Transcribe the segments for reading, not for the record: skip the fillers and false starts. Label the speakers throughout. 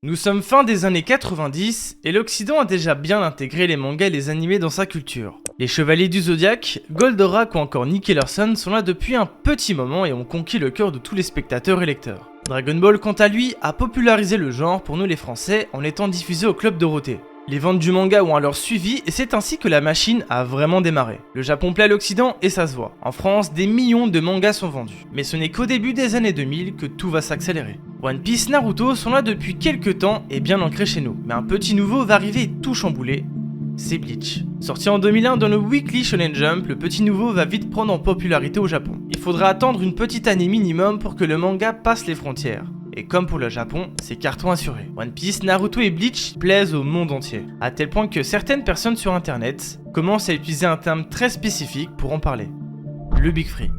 Speaker 1: Nous sommes fin des années 90 et l'Occident a déjà bien intégré les mangas et les animés dans sa culture. Les Chevaliers du Zodiaque, Goldorak ou encore Nicky Larson sont là depuis un petit moment et ont conquis le cœur de tous les spectateurs et lecteurs. Dragon Ball, quant à lui, a popularisé le genre pour nous les Français en étant diffusé au Club Dorothée. Les ventes du manga ont alors suivi et c'est ainsi que la machine a vraiment démarré. Le Japon plaît à l'Occident et ça se voit. En France, des millions de mangas sont vendus. Mais ce n'est qu'au début des années 2000 que tout va s'accélérer. One Piece, Naruto sont là depuis quelques temps et bien ancrés chez nous. Mais un petit nouveau va arriver et tout chambouler. C'est Bleach. Sorti en 2001 dans le Weekly Shonen Jump, le petit nouveau va vite prendre en popularité au Japon. Il faudra attendre une petite année minimum pour que le manga passe les frontières. Et comme pour le Japon, c'est carton assuré. One Piece, Naruto et Bleach plaisent au monde entier, à tel point que certaines personnes sur internet commencent à utiliser un terme très spécifique pour en parler. Le Big Free.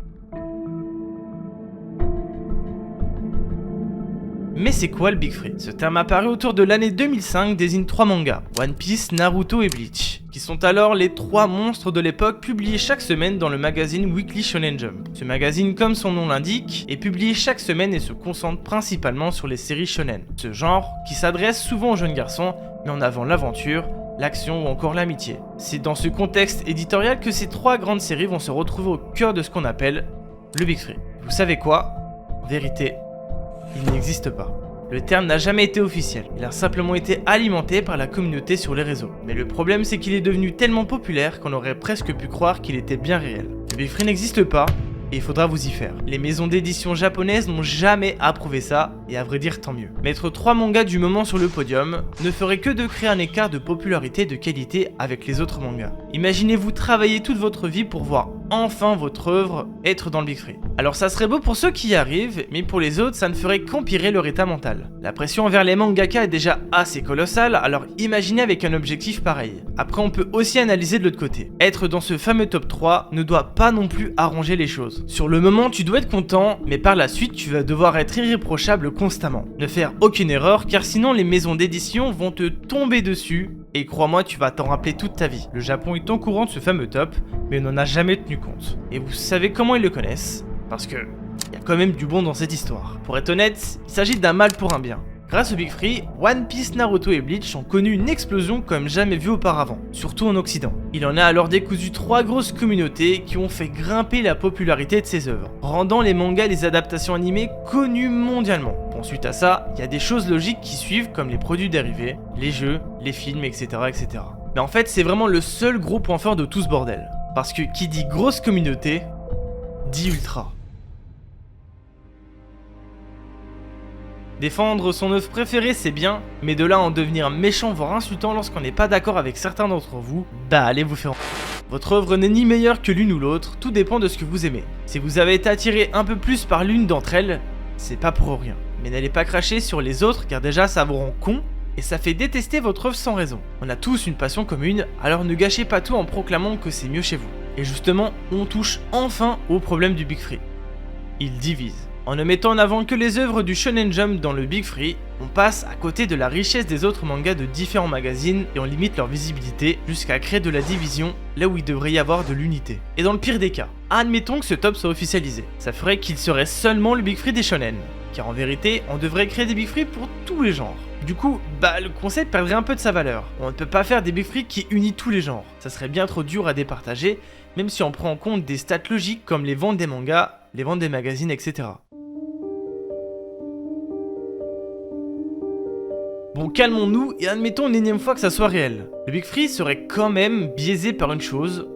Speaker 1: Mais c'est quoi le Big Free? Ce terme apparu autour de l'année 2005 désigne 3 mangas, One Piece, Naruto et Bleach, qui sont alors les 3 monstres de l'époque publiés chaque semaine dans le magazine Weekly Shonen Jump. Ce magazine, comme son nom l'indique, est publié chaque semaine et se concentre principalement sur les séries shonen. Ce genre qui s'adresse souvent aux jeunes garçons, mais en avant l'aventure, l'action ou encore l'amitié. C'est dans ce contexte éditorial que ces 3 grandes séries vont se retrouver au cœur de ce qu'on appelle le Big Free. Vous savez quoi? En vérité, il n'existe pas. Le terme n'a jamais été officiel, il a simplement été alimenté par la communauté sur les réseaux. Mais le problème c'est qu'il est devenu tellement populaire qu'on aurait presque pu croire qu'il était bien réel. Le Big Free n'existe pas, et il faudra vous y faire. Les maisons d'édition japonaises n'ont jamais approuvé ça, et à vrai dire tant mieux. Mettre 3 mangas du moment sur le podium ne ferait que de créer un écart de popularité et de qualité avec les autres mangas. Imaginez-vous travailler toute votre vie pour voir enfin votre œuvre être dans le Big Free. Alors ça serait beau pour ceux qui y arrivent, mais pour les autres ça ne ferait qu'empirer leur état mental. La pression envers les mangaka est déjà assez colossale, alors imaginez avec un objectif pareil. Après on peut aussi analyser de l'autre côté. Être dans ce fameux top 3 ne doit pas non plus arranger les choses. Sur le moment tu dois être content, mais par la suite tu vas devoir être irréprochable constamment. Ne faire aucune erreur car sinon les maisons d'édition vont te tomber dessus. Et crois-moi, tu vas t'en rappeler toute ta vie. Le Japon est au courant de ce fameux top, mais n'en a jamais tenu compte. Et vous savez comment ils le connaissent? Parce que il y a quand même du bon dans cette histoire. Pour être honnête, il s'agit d'un mal pour un bien. Grâce au Big Free, One Piece, Naruto et Bleach ont connu une explosion comme jamais vue auparavant, surtout en Occident. Il en a alors décousu 3 grosses communautés qui ont fait grimper la popularité de ces œuvres, rendant les mangas et les adaptations animées connus mondialement. Bon, suite à ça, il y a des choses logiques qui suivent comme les produits dérivés, les jeux, les films, etc. etc. Mais en fait, c'est vraiment le seul gros point fort de tout ce bordel. Parce que qui dit grosse communauté, dit ultra. Défendre son œuvre préférée c'est bien, mais de là à en devenir méchant voire insultant lorsqu'on n'est pas d'accord avec certains d'entre vous, bah allez vous faire Votre œuvre n'est ni meilleure que l'une ou l'autre, tout dépend de ce que vous aimez. Si vous avez été attiré un peu plus par l'une d'entre elles, c'est pas pour rien. Mais n'allez pas cracher sur les autres car déjà ça vous rend con et ça fait détester votre œuvre sans raison. On a tous une passion commune, alors ne gâchez pas tout en proclamant que c'est mieux chez vous. Et justement, on touche enfin au problème du Big Free. Il divise. En ne mettant en avant que les œuvres du Shonen Jump dans le Big Free, on passe à côté de la richesse des autres mangas de différents magazines et on limite leur visibilité jusqu'à créer de la division là où il devrait y avoir de l'unité. Et dans le pire des cas, admettons que ce top soit officialisé, ça ferait qu'il serait seulement le Big Free des shonen, car en vérité, on devrait créer des Big Free pour tous les genres. Du coup, le concept perdrait un peu de sa valeur. On ne peut pas faire des Big Free qui unissent tous les genres, ça serait bien trop dur à départager, même si on prend en compte des stats logiques comme les ventes des mangas, les ventes des magazines, etc. Bon, calmons-nous et admettons une énième fois que ça soit réel. Le Big Free serait quand même biaisé par une chose,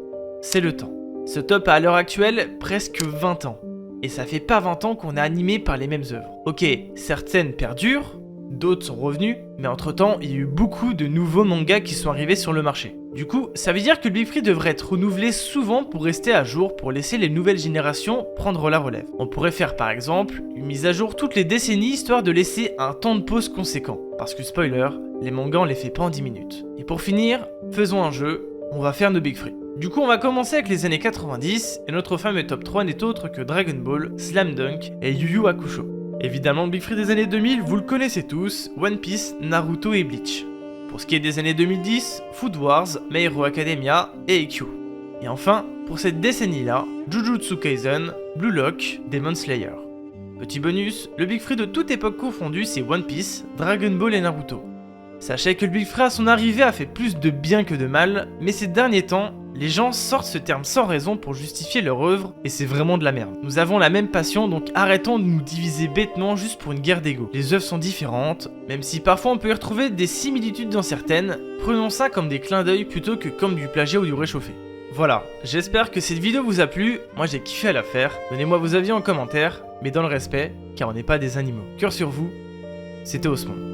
Speaker 1: c'est le temps. Ce top a à l'heure actuelle presque 20 ans. Et ça fait pas 20 ans qu'on est animé par les mêmes œuvres. Ok, certaines perdurent, d'autres sont revenus, mais entre temps, il y a eu beaucoup de nouveaux mangas qui sont arrivés sur le marché. Du coup, ça veut dire que le Big Free devrait être renouvelé souvent pour rester à jour, pour laisser les nouvelles générations prendre la relève. On pourrait faire par exemple une mise à jour toutes les décennies histoire de laisser un temps de pause conséquent. Parce que spoiler, les mangas on les fait pas en 10 minutes. Et pour finir, faisons un jeu, on va faire nos Big Free. Du coup on va commencer avec les années 90 et notre fameux top 3 n'est autre que Dragon Ball, Slam Dunk et Yu Yu Hakusho. Évidemment le Big Free des années 2000, vous le connaissez tous, One Piece, Naruto et Bleach. Pour ce qui est des années 2010, Food Wars, My Hero Academia et EQ. Et enfin, pour cette décennie-là, Jujutsu Kaisen, Blue Lock, Demon Slayer. Petit bonus, le Big Free de toute époque confondue c'est One Piece, Dragon Ball et Naruto. Sachez que le Big Free à son arrivée a fait plus de bien que de mal, mais ces derniers temps, les gens sortent ce terme sans raison pour justifier leur œuvre, et c'est vraiment de la merde. Nous avons la même passion, donc arrêtons de nous diviser bêtement juste pour une guerre d'ego. Les œuvres sont différentes, même si parfois on peut y retrouver des similitudes dans certaines, prenons ça comme des clins d'œil plutôt que comme du plagiat ou du réchauffé. Voilà, j'espère que cette vidéo vous a plu, moi j'ai kiffé à la faire, donnez-moi vos avis en commentaire, mais dans le respect, car on n'est pas des animaux. Cœur sur vous, c'était Osmond.